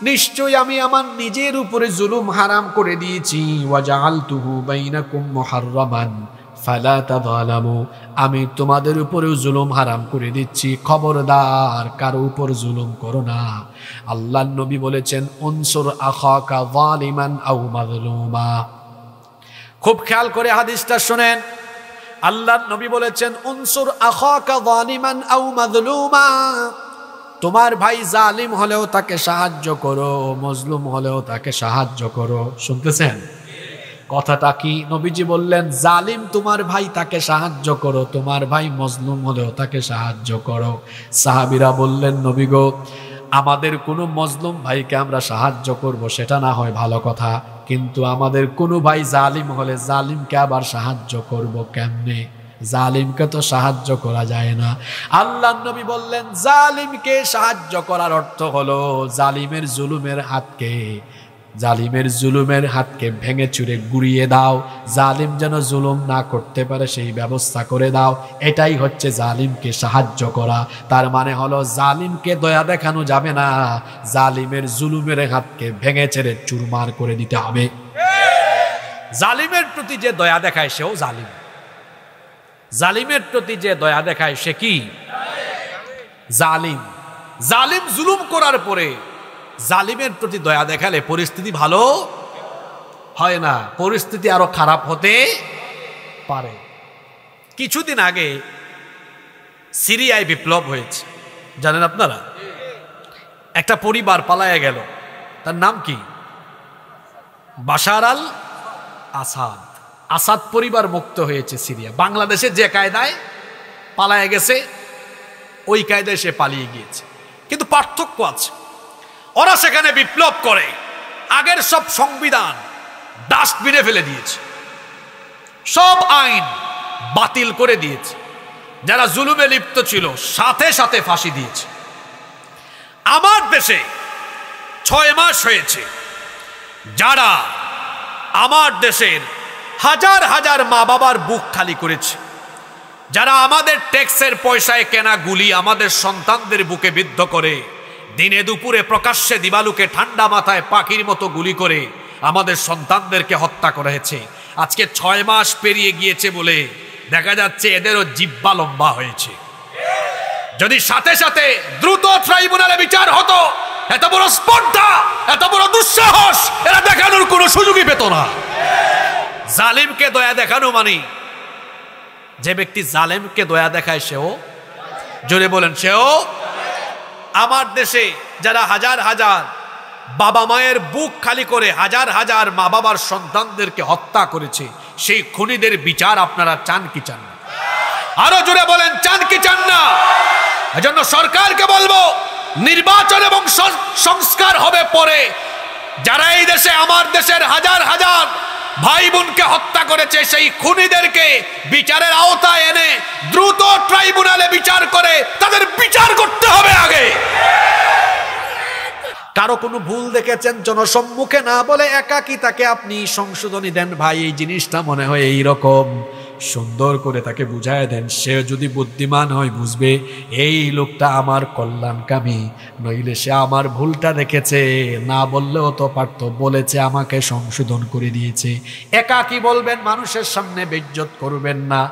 Speaker 1: নিশ্চয় আমি আমার নিজের উপরে জুলুম হারাম করে দিয়েছি। ওয়া জাআলতুহু বাইনাকুম মুহাররামান ফালা তাযালামু, আমি তোমাদের উপরেও জুলুম হারাম করে দিচ্ছি, খবরদার কারো উপর জুলুম করো না। আল্লাহর নবী বলেছেন, উনসুর আখাকা যালিমান আও মাজলুমা। খুব খেয়াল করে হাদিসটা শুনেন। আল্লাহর নবী বলেছেন, উনসুর আখাকা যালিমান আও মাজলুমা, তোমার ভাই জালিম হলেও তাকে সাহায্য করো, মজলুম হলেও তাকে সাহায্য করো। শুনতেছেন কথাটা কি? নবীজি বললেন, জালিম তোমার ভাই, তাকে সাহায্য করো, তোমার ভাই মজলুম হলেও তাকে সাহায্য করো। সাহাবীরা বললেন, নবী গো, আমাদের কোনো মজলুম ভাইকে আমরা সাহায্য করব সেটা না হয় ভালো কথা, কিন্তু আমাদের কোনো ভাই জালিম হলে জালিমকে আবার সাহায্য করব কেমনে? জালিমকে তো সাহায্য করা যায় না। আল্লাহর নবী বললেন, জালিমকে সাহায্য করার অর্থ হলো জালিমের জুলুমের হাতকে ভেঙে চুরে গুড়িয়ে দাও, জালিম যেন জুলুম না করতে পারে সেই ব্যবস্থা করে দাও। এটাই হচ্ছে জালিমকে সাহায্য করা। তার মানে হলো জালিমকে দয়া দেখানো যাবে না, জালিমের জুলুমের হাতকে ভেঙে ছেড়ে চুরমার করে দিতে হবে। জালিমের প্রতি যে দয়া দেখায় সেও জালিম, জালিমের প্রতি যে দয়া দেখায় সে কি? জালিম। জালিম জুলুম করার পরে জালিমের প্রতি দয়া দেখালে পরিস্থিতি ভালো হয় না, পরিস্থিতি আরো খারাপ হতে পারে। কিছুদিন আগে সিরিয়ায় বিপ্লব হয়েছে, জানেন আপনারা? একটা পরিবার পালায়া গেল, তার নাম কি? বাশার আল আসাদ। আসাদ পরিবার মুক্ত হয়েছে সিরিয়া। বাংলাদেশে যে কায়দায় পালায়া গেছে ওই কায়দায় সে পালিয়ে গিয়েছে, কিন্তু পার্থক্য আছে। ওরা সেখানে বিপ্লব করে আগের সব সংবিধান ডাস্টবিনে ফেলে দিয়েছে, সব আইন বাতিল করে দিয়েছে, যারা জুলুমে লিপ্ত ছিল সাথে সাথে ফাঁসি দিয়েছে। আমার দেশে 6 মাস হয়েছে যারা আমার দেশের হাজার হাজার মা বাবার বুক খালি করেছে, যারা আমাদের ট্যাক্সের পয়সায় কেনা গুলি আমাদের সন্তানদের বুকে বিদ্ধ করে, দিনে দুপুরে প্রকাশ্যে দিবালুকে ঠান্ডা মাথায় পাখির মতো গুলি করে আমাদের সন্তানদেরকে হত্যা করেছে। আজকে 6 মাস পেরিয়ে গিয়েছে বলে দেখা যাচ্ছে এদেরও জিহ্বা লম্বা হয়েছে। যদি সাথে সাথে দ্রুত ট্রাইব্যুনালে বিচার হতো, এত বড় স্পর্ধা, এত বড় দুঃসাহস এরা দেখানোর কোনো সুযোগই পেত না। জালিমকে দয়া দেখানো মানে, যে ব্যক্তি জালেমকে দয়া দেখায় সেও, জোরে বলেন, সেও। আমার দেশে যারা হাজার হাজার বাবা মায়ের বুক খালি করে হাজার হাজার মা বাবার সন্তানদেরকে হত্যা করেছে, সেই খুনিদের বিচার আপনারা চান কি চান না? আরো জোরে বলেন, চান কি চান না? এজন্য সরকারকে বলবো, নির্বাচন এবং সংস্কার হবে পরে। যারা এই দেশে আমার দেশের হাজার হাজার ভাই বোনকে হত্যা করেছে সেই খুনিদেরকে বিচারের আওতায় এনে দ্রুত ট্রাইব্যুনালে বিচার করে তাদের বিচার করতে হবে আগে। কারো কোনো ভুল দেখেছেন জনসম্মুখে না বলে একাকী তাকে আপনি সংশোধনী দেন, ভাই এই জিনিসটা মনে হয় এইরকম, সুন্দর করে তাকে বুঝায় দেন। সে যদি বুদ্ধিমান হয় বুঝবে এই লোকটা আমার কল্যাণকামী, নইলে সে আমার ভুলটা দেখেছে, না বললেও তো পারতো, বলেছে আমাকে সংশোধন করে দিয়েছে। একাকী বলবেন, মানুষের সামনে বেইজ্জত করবেন না।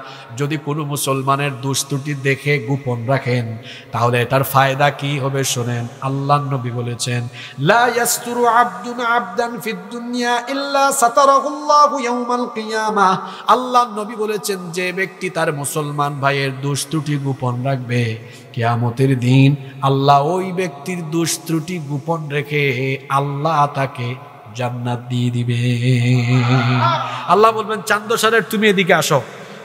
Speaker 1: যদি কোনো মুসলমানের দুস্তুটি দেখে গোপন রাখেন তাহলে এটার ফায়দা কি হবে শোনেন। আল্লাহর নবী বলেছেন, লা ইয়াসতুরু আবদুন আবদান ফিদ দুনিয়া ইল্লা সাতারাহুল্লাহু ইয়াউমাল কিয়ামাহ। আল্লাহর নবী বলেছেন, যে ব্যক্তি তার মুসলমান ভাইয়ের দোষ ত্রুটি গোপন রাখবে, কিয়ামতের দিন আল্লাহ ওই ব্যক্তির দোষ ত্রুটি গোপন রেখে আল্লাহ তাকে জান্নাত দিয়ে দিবে। আল্লাহ বলবেন, চান্দসারের তুমি এদিকে আসো,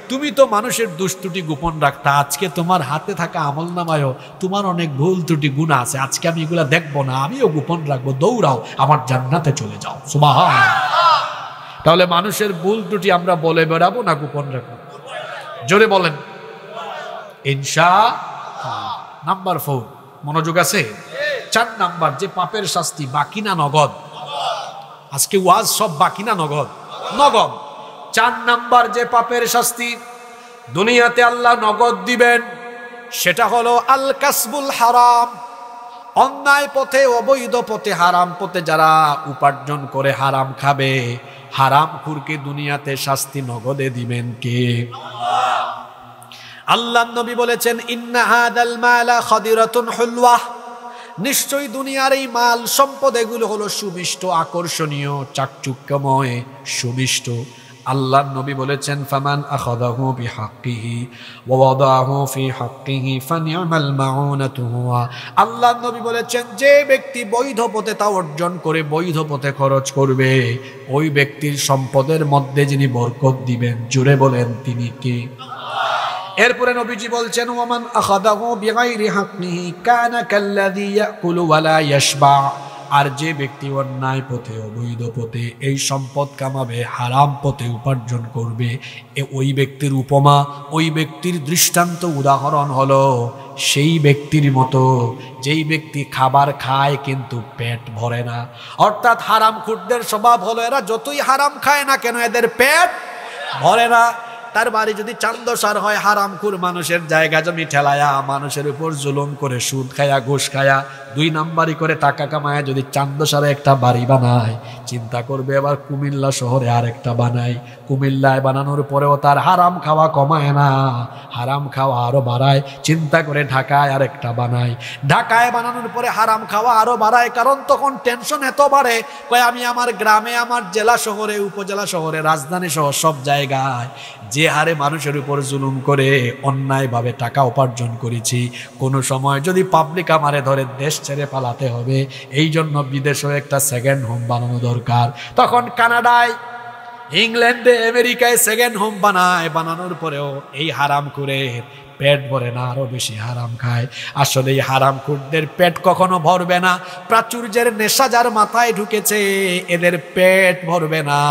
Speaker 1: তুমি তো মানুষের দোষ ত্রুটি গোপন রাখতা, আজকে তোমার হাতে থাকা আমলনামায়ও তোমার অনেক ভুল ত্রুটি গুনাহ আছে, আজকে আমি এগুলা দেখবো না, আমিও গোপন রাখবো, দৌড়াও আমার জান্নাতে চলে যাও। সুবহানাল্লাহ। তাহলে মানুষের ভুল ত্রুটি আমরা বলে বেড়াবো না গোপন রাখবো? জোরে বলেন ইনশাআল্লাহ। নাম্বার 4, মনোযোগ আছে? 4 নাম্বার, যে পাপের শাস্তি বাকি না নগদ। আজকে ওয়াজ সব বাকি না নগদ? নগদ। 4 নাম্বার যে পাপের শাস্তি দুনিয়াতে আল্লাহ নগদ দিবেন সেটা হলো আল কাসবুল হারাম। অন্যায় পথে, অবৈধ পথে, হারাম পথে যারা উপার্জন করে হারাম খাবে, হারামখোরকে দুনিয়াতে শাস্তি নগদে দিবেন কে? আল্লাহর নবী বলেছেন, ইন্না হাদাল মালা খাদিরাতুন হুলওয়াহ। নিশ্চয়ই দুনিয়ার এই মাল সম্পদ এগুলো হলো সুমিষ্ট, আকর্ষণীয়, চাকচুক্যময়, সুমিষ্ট। আল্লাহর নবী বলেছেন, ফামান আখাযাহু বিহাক্কিহি ওয়া ওয়াদাহু ফি হাক্কিহি ফানি'মাল মাউনাতু হুয়া। আল্লাহর নবী বলেছেন, যে ব্যক্তি বৈধ পথে তা অর্জন করে বৈধ পথে খরচ করবে, ওই ব্যক্তির সম্পদের মধ্যে যিনি বরকত দিবেন, জোরে বলেন তিনি কে? এরপরে নবীজি বলছেন, ওয়ামান আখাযাহু বিগাইরি হাক্কিহি কানা কাল্লাযী ইয়াকুলু ওয়া লা ইয়াশবা। আর যে ব্যক্তি অন্যায় পথে, অবৈধ পথে এই সম্পদ কামাবে, হারাম পথে উপার্জন করবে, ওই ব্যক্তির উপমা, ওই ব্যক্তির দৃষ্টান্ত, উদাহরণ হলো সেই ব্যক্তির মতো যেই ব্যক্তি খাবার খায় কিন্তু পেট ভরে না। অর্থাৎ হারামখোরদের স্বভাব হলো এরা যতই হারাম খায় না কেন এদের পেট ভরে না। তার বাড়ি যদি চান্দসার হয়, হারামখোর মানুষের জায়গা জমি ঠেলায়া, মানুষের উপর জুলুম করে, সুদ খায়া, ঘুষ খায়া, 2 নাম্বারি করে টাকা কামায় যদি চান্দসারে একটা বাড়ি বানায়, চিন্তা করবে এবার কুমিল্লা শহরে আরেকটা বানায়। কুমিল্লায় বানানোর পরেও তার হারাম খাওয়া কমায় না, হারাম খাওয়া আরো বাড়ায়। চিন্তা করে ঢাকায় আরেকটা বানায়, ঢাকায় বানানোর পরে হারাম খাওয়া আরো বাড়ায়। কারণ তখন টেনশন এত বাড়ে, কয় আমি আমার গ্রামে, আমার জেলা শহরে, উপজেলা শহরে, রাজধানী সহ সব জায়গায় যে হারে মানুষের উপর জুলুম করে অন্যায়ভাবে টাকা উপার্জন করেছি, কোনো সময় যদি পাবলিক আমারে ধরে দেশ ছেড়ে পালাতে হবে, এই জন্য বিদেশেও একটা সেকেন্ড হোম বানানো দরকার। তখন কানাডায়, ইংল্যান্ডে, আমেরিকায় সেকেন্ড হোম বানায়, বানানোর পরেও এই হারাম করে পেট ভরে না, আরো বেশি হারাম খায়। আসলে এই হারামখোরদের পেট কখনো ভরবে না। প্রাচুর্যের নেশা যার মাথায় ঢুকেছে, এদের পেট ভরবে না,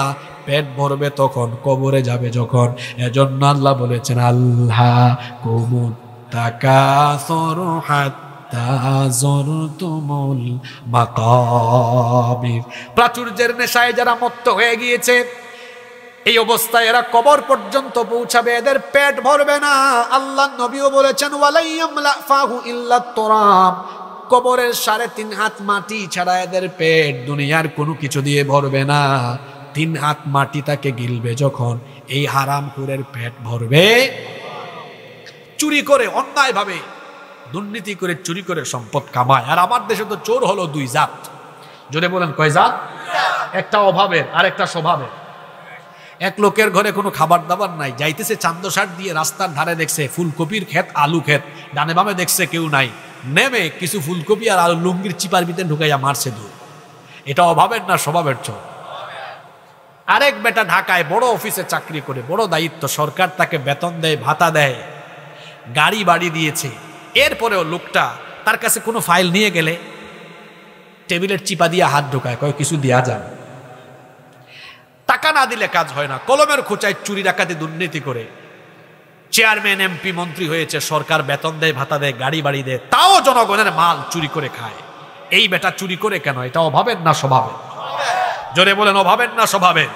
Speaker 1: পেট ভরবে তখন কবরে যাবে যখন। এজন্য আল্লাহ বলেছেন, আল্লাহ কুমুত তাকাসুরু হাত্তা যুরতুমুল মাকাবির। প্রাচুর্যের নেশায় যারা মত্ত হয়ে গিয়েছে, এদের পেট ভরবে না, পেট ভরবে তখন কবরে যাবে যখন। এজন্য আল্লাহ বলেছেন, আল্লাহ কুমুত তাকাসুরু হাত্তা যুরতুমুল মাকাবির। প্রাচুর্যের নেশায় যারা মত্ত হয়ে গিয়েছে, এদের পেট এই অবস্থায় এরা কবর পর্যন্ত পৌঁছাবে, এদের পেট ভরবে না। আল্লাহ নবীও বলেছেন ওয়ালাইয়ামলা ফাহু ইল্লা তুরাব, কবরের 3.5 হাত মাটি ছাড়া এদের পেট দুনিয়ার কোনো কিছু দিয়ে ভরবে না। 3 হাত মাটি তাকে গিলবে যখন, এই হারামখোরের পেট ভরবে। চুরি করে, অন্যায় ভাবে দুর্নীতি করে, চুরি করে সম্পদ কামায়। আর আমার দেশে তো চোর হলো 2 জাত। জোরে বলেন কয় জাত? একটা অভাবের আর একটা স্বভাবের। এক লোকের ঘরে কোনো খাবার দাবার নাই, যাইতেছে চান্দশাট দিয়ে, রাস্তার ধারে দেখছে ফুলকপির ক্ষেত, আলু ক্ষেত, ডানে বামে দেখছে কেউ নাই, নেমে কিছু ফুলকপি আর আলু লুঙ্গির চিপার ভিতরে ঢুকাইয়া মারছে দূর। এটা অভাবের না স্বভাবের চোর? আরেক বেটা ঢাকায় বড় অফিসে চাকরি করে, বড় দায়িত্ব, সরকার তাকে বেতন দেয়, ভাতা দেয়, গাড়ি বাড়ি দিয়েছে, এরপরেও লোকটা তার কাছে কোনো ফাইল নিয়ে গেলে টেবিলের চিপা দিয়ে হাত ঢোকায়, কয় কিছু দেয়া যান। টাকা না দিলে কাজ হয় না, কলমের খোঁচায় চুরি ডাকাতি দুর্নীতি করে চেয়ারম্যান এমপি মন্ত্রী হয়েছে, সরকার বেতন দেয়, ভাতা দেয়, গাড়ি বাড়ি দেয়, তাও জনগণের মাল চুরি করে খায়। এই বেটা চুরি করে কেন? এটা অভাবের না স্বভাবের? জোরে বলেন অভাবের না স্বভাবের?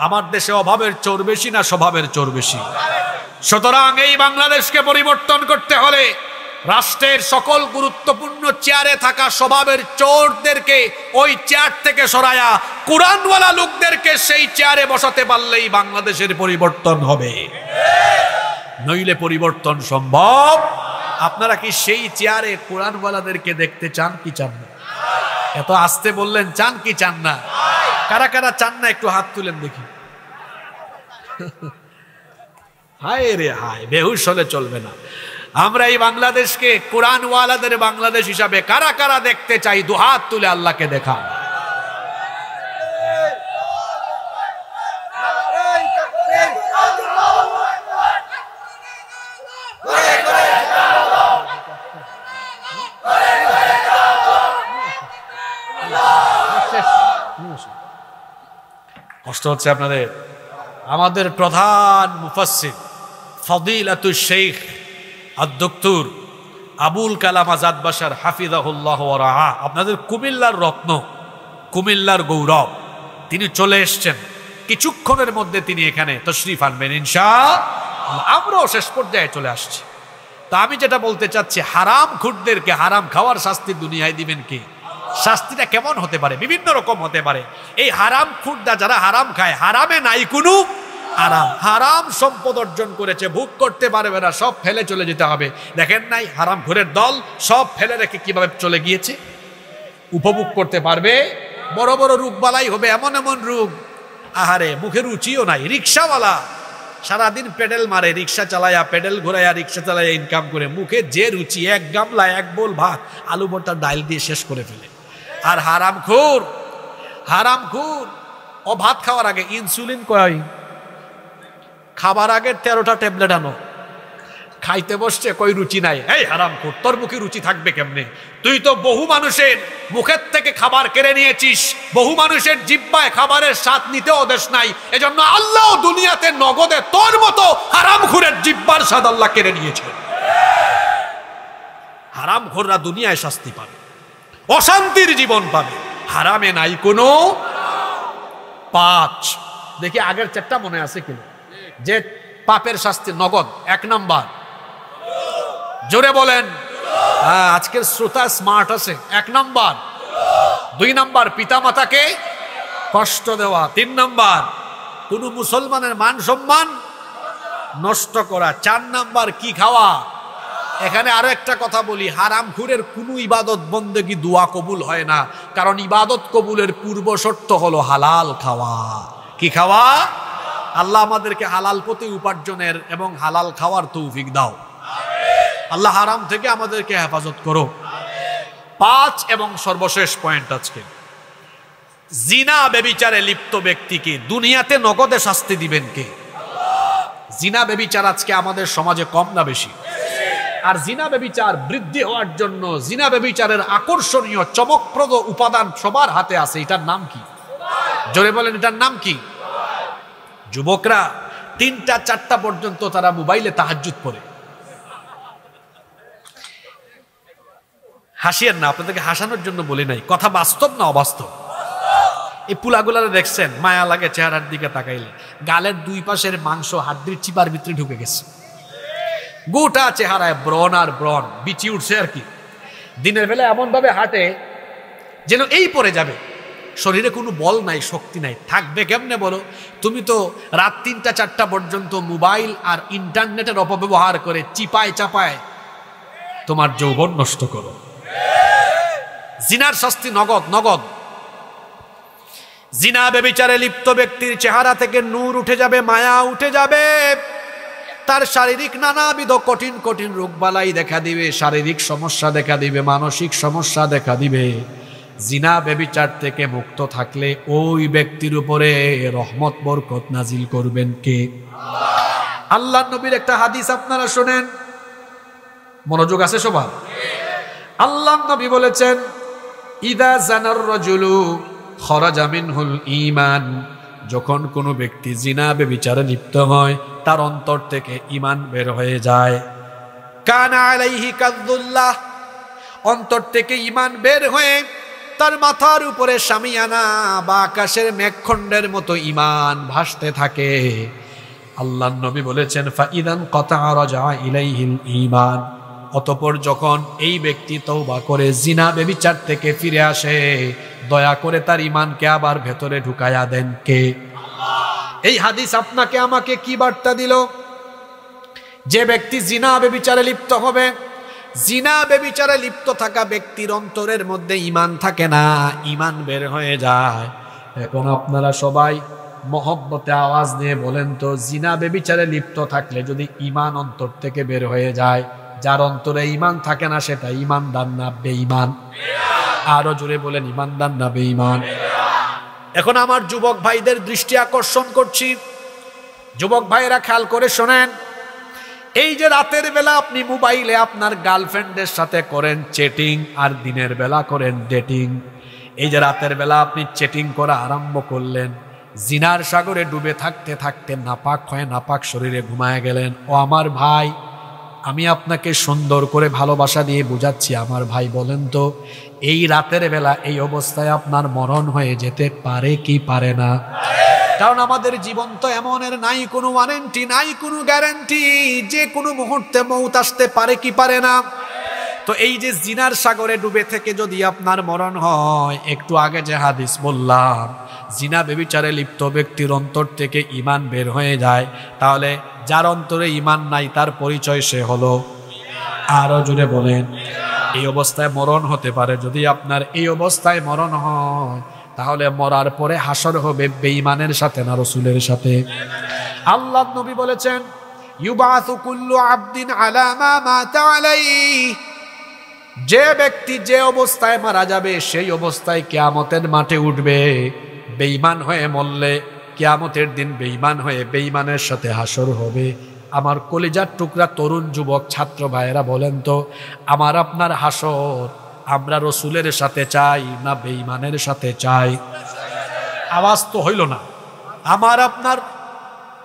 Speaker 1: আমার দেশে অভাবের চোর বেশি না স্বভাবের চোর বেশি? সুতরাং এই বাংলাদেশকে পরিবর্তন করতে হলে রাষ্ট্রের সকল গুরুত্বপূর্ণ চেয়ারে থাকা স্বভাবের চোরদেরকে ওই চেয়ার থেকে সরায়া কোরআনওয়ালা লোকদেরকে সেই চেয়ারে বসাতে পারলেই বাংলাদেশের পরিবর্তন হবে, নইলে পরিবর্তন সম্ভব। আপনারা কি সেই চেয়ারে কোরআনওয়ালাদেরকে দেখতে চান কি চান না? এত আস্তে বললেন, চান কি চান না? কারা কারা চান না একটু হাত তুলেন দেখি। হায় রে হায়, বেহুশ হলে চলবে না। আমরা এই বাংলাদেশকে কোরআনওয়ালাদের বাংলাদেশ হিসাবে কারা কারা দেখতে চাই? দুহাত তুলে আল্লাহকে দেখান। কষ্ট হচ্ছে আপনাদের? আমাদের প্রধান মুফাসসির ফদিলাতুশ শেখ আদ-দক্তর আবুল কালাম আজাদ বাশার হাফিজাহুল্লাহ ওয়া রাআ, আপনাদের কুমিল্লার রত্ন, কুমিল্লার গৌরব, তিনি চলে এসেছেন। কিছুক্ষণের মধ্যে তিনি এখানে তশরিফ আনবেন ইনশাআল্লাহ। আমরাও শেষ পর্যায়ে চলে আসছি। তা আমি যেটা বলতে চাচ্ছি, হারাম খুরদেরকে হারাম খাওয়ার শাস্তি দুনিয়ায় দিবেন কি? শাস্তিটা কেমন হতে পারে? বিভিন্ন রকম হতে পারে। এই হারাম খুরদা যারা হারাম খায়, হারামে নাই কোনো আরাম, হারাম সম্পদ অর্জন করেছে, ভোগ করতে পারবে না, সব ফেলে চলে যেতে হবে। দেখেন নাই হারাম ঘরের দল সব ফেলে রেখে কিভাবে চলে গিয়েছে? উপভোগ করতে পারবে, বড় বড় রোগ বালাই হবে, এমন এমন রোগ, আহারে মুখে রুচিও নাই। রিক্সাওয়ালা সারাদিন পেডেল মারে, রিক্সা চালায়া, পেডেল ঘোরাইয়া, রিক্সা চালাইয়া ইনকাম করে, মুখে যে রুচি, এক গামলা এক বোল ভাত আলু ভর্তা ডাল দিয়ে শেষ করে ফেলে। আর হারামখোর, হারামখোর ও ভাত খাওয়ার আগে ইনসুলিন কয়, খাবার আগে 13টা ট্যাবলেট আনো, খাইতে বসছে কই রুচি নাই। এই হারামখোর, তোর মুখে রুচি থাকবে কেমনে? তুই তো বহু মানুষের মুখের থেকে খাবার কেড়ে নিয়েছিস, বহু মানুষের জিহ্বায় খাবারের স্বাদ নিতেও দেশ নাই। এজন্য আল্লাহ দুনিয়াতে নগদে তোর মতো হারামখোরের জিহ্বার স্বাদ আল্লাহ কেড়ে নিয়েছে। হারামখোররা দুনিয়ায় শাস্তি পাবে, অশান্তির জীবন পাবে, হারামে নাই কোনো। 5 দেখি আগের 4টা মনে আছে কিনা, যে পাপের শাস্তি নগদ। 1 নাম্বার, জোরে বলেন। আজকের শ্রোতা স্মার্ট আছে। 1 নাম্বার। 2 নাম্বার, পিতামাতাকে কষ্ট দেওয়া। 3 নাম্বার, কোন মুসলমানের মান সম্মান নষ্ট করা। 4 নাম্বার, কি খাওয়া। এখানে আরো একটা কথা বলি, হারামখোরের কোনো ইবাদত বন্দেগী দোয়া কবুল হয় না, কারণ ইবাদত কবুলের পূর্ব শর্ত হলো হালাল খাওয়া। কি খাওয়া? আল্লাহ আমাদেরকে হালাল পথে উপার্জনের এবং হালাল খাওয়ার তৌফিক দাও। আল্লাহ হারাম থেকে আমাদেরকে হেফাজত করো। 5 এবং সর্বশেষ পয়েন্ট আজকে, জিনা ব্যভিচারে লিপ্ত ব্যক্তিকে দুনিয়াতে নগদে শাস্তি দিবেন কে? জিনা ব্যভিচার আজকে আমাদের সমাজে কম না বেশি? আর জিনা ব্যভিচার বৃদ্ধি হওয়ার জন্য জিনা ব্যভিচারের আকর্ষণীয় চমকপ্রদ উপাদান সবার হাতে আছে। এটার নাম কি? জোরে বলেন, এটার নাম কি? যুবকরা 3টা 4টা পর্যন্ত তারা মোবাইলে তাহাজ্জুদ পড়ে। হাসিয়েন না, আপনাদেরকে হাসানোর জন্য বলি নাই, কথা বাস্তব না অবাস্তব? এই পুলাগুলারে দেখছেন, মায়া লাগে চেহারার দিকে তাকাইলে। গালের দুই পাশের মাংস হাড্ডির চিপার ভিতরে ঢুকে গেছে, গোটা চেহারায় ব্রণ আর ব্রণ বিচি উঠছে আর কি। দিনের বেলা এমন ভাবে হাঁটে যেন এই পরে যাবে, শরীরে কোনো বল নাই, শক্তি নাই। থাকবে কেমনে বলো? তুমি তো রাত ৩টা-৪টা পর্যন্ত মোবাইল আর ইন্টারনেটের অপব্যবহার করে চিপায় চাপায় তোমার যৌবন নষ্ট করো। জিনার শাস্তি নগদ নগদ। জিনা ব্যভিচারে লিপ্ত ব্যক্তির চেহারা থেকে নূর উঠে যাবে, মায়া উঠে যাবে, তার শারীরিক নানাবিধ কঠিন কঠিন রোগবালাই দেখা দিবে, শারীরিক সমস্যা দেখা দিবে, মানসিক সমস্যা দেখা দিবে। জিনা ব্যভিচার থেকে মুক্ত থাকলে ওই ব্যক্তির উপরে রহমত বরকত নাজিল করবেন কে? আল্লাহর নবীর একটা হাদিস আপনারা শোনেন, মনোযোগ আছে সবার? আল্লাহর নবী বলেছেন, ইদা জানার রাজুলু খরাজা মিনহুল ঈমান, যখন কোনো ব্যক্তি জিনা ব্যভিচারে লিপ্ত হয় তার অন্তর থেকে ঈমান বের হয়ে যায়। কানা আলাইহি কাযুল্লাহ, অন্তর থেকে ঈমান বের হয়ে তার মাথার উপরে শামিয়ানা বা আকাশের মেঘখণ্ডের মতো ঈমান ভাসতে থাকে। আল্লাহর নবী বলেছেন, ফাইদান কাতা রাজা ইলাইহিল ঈমান, অতঃপর যখন এই ব্যক্তি তওবা করে জিনা ব্যভিচার থেকে ফিরে আসে, দয়া করে তার ঈমানকে আবার ভেতরে ঢুকায়া দেন কে? এই হাদিস আপনাকে আমাকে কি বার্তা দিল? যে ব্যক্তি জিনা ব্যভিচারে লিপ্ত হবে, জিনা ব্যভিচারে লিপ্ত থাকা ব্যক্তির অন্তরের মধ্যে ঈমান থাকে না, ঈমান বের হয়ে যায়। এখন আপনারা সবাই মহব্বতে আওয়াজ দিয়ে বলেন তো, জিনা ব্যভিচারে লিপ্ত থাকলে যদি ঈমান অন্তর থেকে বের হয়ে যায়, যার অন্তরে ঈমান থাকে না সেটা ঈমানদার না বেঈমান? আরো জোরে বলেন, ঈমানদার না বেঈমান? এখন আমার যুবক ভাইদের দৃষ্টি আকর্ষণ করছি, যুবক ভাইরা খেয়াল করে শোনেন। এই যে রাতের বেলা আপনি মোবাইলে আপনার গার্লফ্রেন্ডের সাথে করেন চ্যাটিং, আর দিনের বেলা করেন ডেটিং, এই যে রাতের বেলা আপনি চ্যাটিং করা আরম্ভ করলেন, জিনার সাগরে ডুবে থাকতে থাকতে নাপাক হয়ে নাপাক শরীরে ঘুমায় গেলেন। ও আমার ভাই, আমি আপনাকে সুন্দর করে ভালোবাসা দিয়ে বুঝাচ্ছি, আমার ভাই বলেন তো, এই রাতের বেলা এই অবস্থায় আপনার মরণ হয়ে যেতে পারে কি পারে না? কারণ আমাদের জীবন তো এমনের নাই কোনো ওয়ারেন্টি, নাই কোনো গ্যারান্টি, যে কোনো মুহূর্তে মৌত আসতে পারে কি পারে না? তো এই যে জিনার সাগরে ডুবে থেকে যদি আপনার মরণ হয়, একটু আগে যে হাদিস বললাম, জিনা ব্যভিচারে লিপ্ত ব্যক্তির অন্তর থেকে ঈমান বের হয়ে যায়, তাহলে যার অন্তরে ঈমান নাই তার পরিচয় সে হলো, আরো জুড়ে বলেন, এই অবস্থায় মরণ হতে পারে। যদি আপনার এই অবস্থায় মরণ হয়, তাহলে মরার পরে হাসর হবে বেঈমানের সাথে না রসুলের সাথে? আল্লাহর নবী বলেছেন, ইউবাসু কুল্লু আবদিন আলা মা মাতা আলাইহি, যে ব্যক্তি যে অবস্থায় মারা যাবে সেই অবস্থায় কিয়ামতের মাঠে উঠবে। বেঈমান হয়ে মরলে কিয়ামতের দিন বেঈমান হয়ে বেঈমানের সাথে হাসর হবে। আমার কলিজার টুকরা তরুণ যুবক ছাত্র ভাইয়েরা বলেন তো, আমার আপনার হাসর আমরা রসুলের সাথে চাই না বেঈমানের সাথে চাই? আওয়াজ তো হইল না। আমার আপনার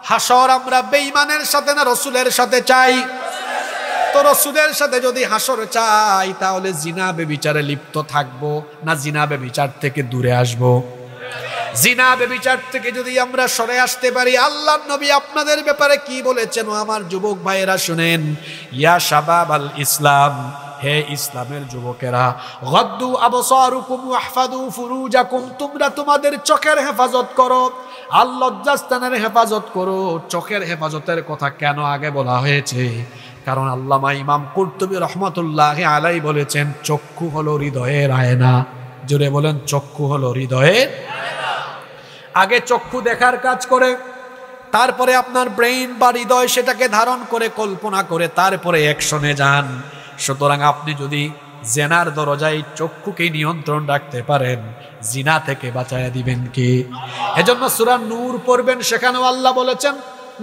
Speaker 1: হাসর আমরা বেঈমানের সাথে না রসুলের সাথে চাই? তো রসুলের সাথে যদি হাসর চাই, তাহলে জিনা ব্যভিচারে লিপ্ত থাকবো না জিনা ব্যভিচার থেকে দূরে আসবো? জিনা ব্যভিচার থেকে যদি আমরা সরে আসতে পারি, আল্লাহর নবী আপনাদের ব্যাপারে কি বলেছেন ও আমার যুবক ভাইয়েরা শুনেন। ইয়া শাবাব আল ইসলাম, হে ইসলামের যুবকেরা, গদ্দু আবসারুকুম ওয়াহফাদু ফুরুজাকুম, তোমরা তোমাদের চোখের হেফাজত করো, লজ্জাস্থানের হেফাজত করো। চোখের হেফাজতের কথা কেন আগে বলা হয়েছে? কারণ আল্লামা ইমাম কুরতুবী রহমতুল্লাহি আলাইহি বলেছেন, চক্ষু হলো হৃদয়ের আয়না। জোরে বলেন, চক্ষু হলো হৃদয়ের আয়না। আগে চক্ষু দেখার কাজ করে, তারপরে আপনার ব্রেইন বা হৃদয় সেটাকে ধারণ করে কল্পনা করে তারপরে অ্যাকশনে যান। সুতরাং আপনি যদি জেনার দরজায় চক্ষুকে নিয়ন্ত্রণ রাখতে পারেন, জিনা থেকে বাঁচায়া দিবেন কি? এজন্য সূরা নূর পড়বেন, সেখানেও আল্লাহ বলেছেন,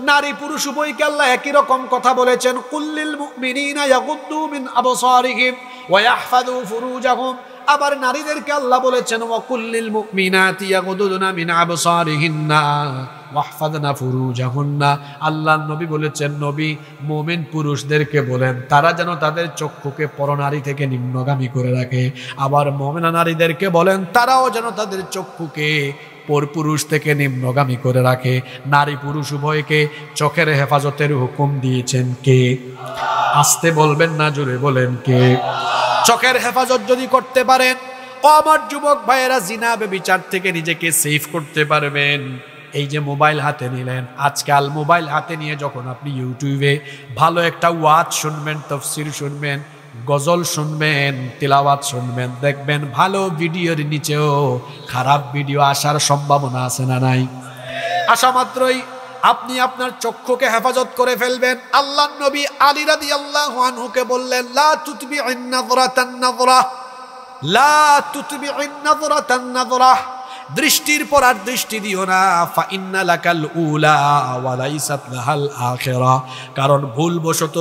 Speaker 1: নারী পুরুষ উভয়কে আল্লাহ একই রকম কথা বলেছেন, কুল্লিল মুমিনিনা ইয়াগুদ্দু মিন আবসারিহিম ওয়া ইয়াহফাযু ফুরুজাহুম। আবার নারীদেরকে আল্লাহ বলেছেন ওয়াকুল্লিল মুমিনাতি ইয়াগুদুনা মিন আবসারিহিন্না ওয়াহফাযনা ফুরুজাহুন্না। আল্লাহর নবী বলেছেন, নবী মুমিন পুরুষদেরকে বলেন তারা যেন তাদের চক্ষুকে পরনারী থেকে নিম্নগামী করে রাখে। আবার মুমিনা নারীদেরকে বলেন তারাও যেন তাদের চক্ষুকে পরপুরুষ থেকে নিম্নগামী করে রাখে। নারী পুরুষ উভয়কে চোখের হেফাজতের হুকুম দিয়েছেন কে? আস্তে বলবেন না, জোরে বলেন কে? চোখের হেফাজত যদি করতে পারেন, ও আমার যুবক ভাইয়েরা, জিনা ব্যভিচার থেকে নিজেকে সেফ করতে পারবেন। এই যে মোবাইল হাতে নিলেন, আজকাল মোবাইল হাতে নিয়ে যখন আপনি ইউটিউবে ভালো একটা ওয়াজ শুনবেন, তাফসীর শুনবেন, গজল শুনবেন, তিলাওয়াত শুনবেন, দেখবেন ভালো ভিডিওর নিচেও খারাপ ভিডিও আসার সম্ভাবনা আছে না নাই? আসা মাত্রই আপনি আপনার চক্ষুকে হেফাজত করে ফেলবেন। আল্লাহর নবী আলী রাদিয়াল্লাহু আনহুকে বললেন, লা তুতবি'ন নাযরাতান নাযরা, লা তুতবি'ন নাযরাতান নাযরা, দৃষ্টির পর আর দৃষ্টি দিও না। ফা ইন্না লাকাল উলা ওয়া লাইসাত লাহাল আখিরা, কারণ ভুলবশত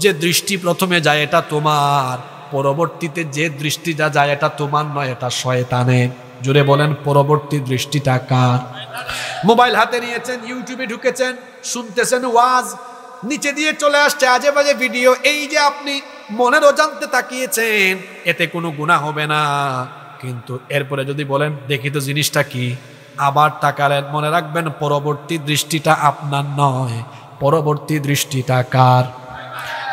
Speaker 1: যে দৃষ্টি প্রথমে যায় এটা তোমার, পরবর্তীতে যে দৃষ্টিটা যায় এটা তোমার নয়, এটা শয়তানের। জুড়ে বলেন, পরবর্তী দৃষ্টিটা কার? মোবাইল হাতে নিয়েছেন, ইউটিউবে ঢুকেছেন, শুনতেছেন ওয়াজ, নিচে দিয়ে চলে আসছে আজে বাজে ভিডিও। এই যে আপনি মনের অজান্তে তাকিয়েছেন, এতে কোনো গুনাহ হবে না। কিন্তু এরপরে যদি বলেন দেখি তো জিনিসটা কি, আবার তাকালেন, মনে রাখবেন পরবর্তী দৃষ্টিটা আপনার নয়, পরবর্তী দৃষ্টিটা কার?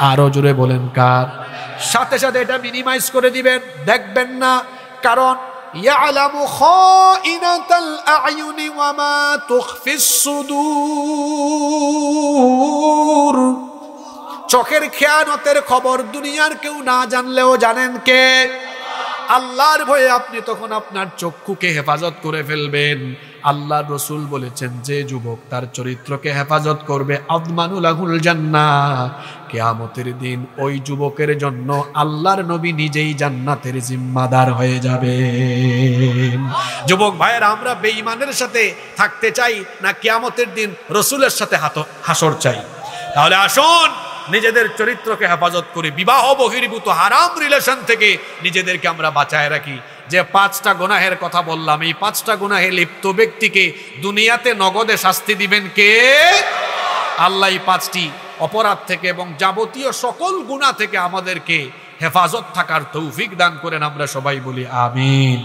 Speaker 1: আরো জোরে বলেন কার? সাথে সাথে এটা মিনিমাইজ করে দিবেন, দেখবেন না। কারণ ইয়ালামু খাইনাতাল আ'য়ুনি ওয়া মা তুখফিস সুদূর, চোখের খেয়ানতের খবর দুনিয়ার কেউ না জানলেও জানেন কে? আল্লাহর ভয়ে আপনি তখন আপনার চক্ষুকে হেফাজত করে ফেলবেন। আল্লাহর রাসূল বলেছেন, যে যুবক তার চরিত্রকে হেফাজত করবে, আযমানু লাহুল জান্নাহ, কিয়ামতের দিন ওই যুবকের জন্য আল্লাহর নবী নিজেই জান্নাতের জিম্মাদার হয়ে যাবেন। যুবক ভাইয়েরা, আমরা বেঈমানের সাথে থাকতে চাই না কিয়ামতের দিন রাসূলের সাথে হাসর চাই? তাহলে আসুন নিজেদের চরিত্রকে হেফাজত করে বিবাহ বহির্ভূত হারাম রিলেশন থেকে নিজেদেরকে আমরা বাঁচায় রাখি। যে 5টা গুনাহের কথা বললাম, এই 5টা গুনাহে লিপ্ত ব্যক্তিকে দুনিয়াতে নগদে শাস্তি দিবেন কে? আল্লাহ। এই 5টি অপরাধ থেকে এবং যাবতীয় সকল গুনাহ থেকে আমাদেরকে হেফাজত থাকার তৌফিক দান করেন। আমরা সবাই বলি আমিন।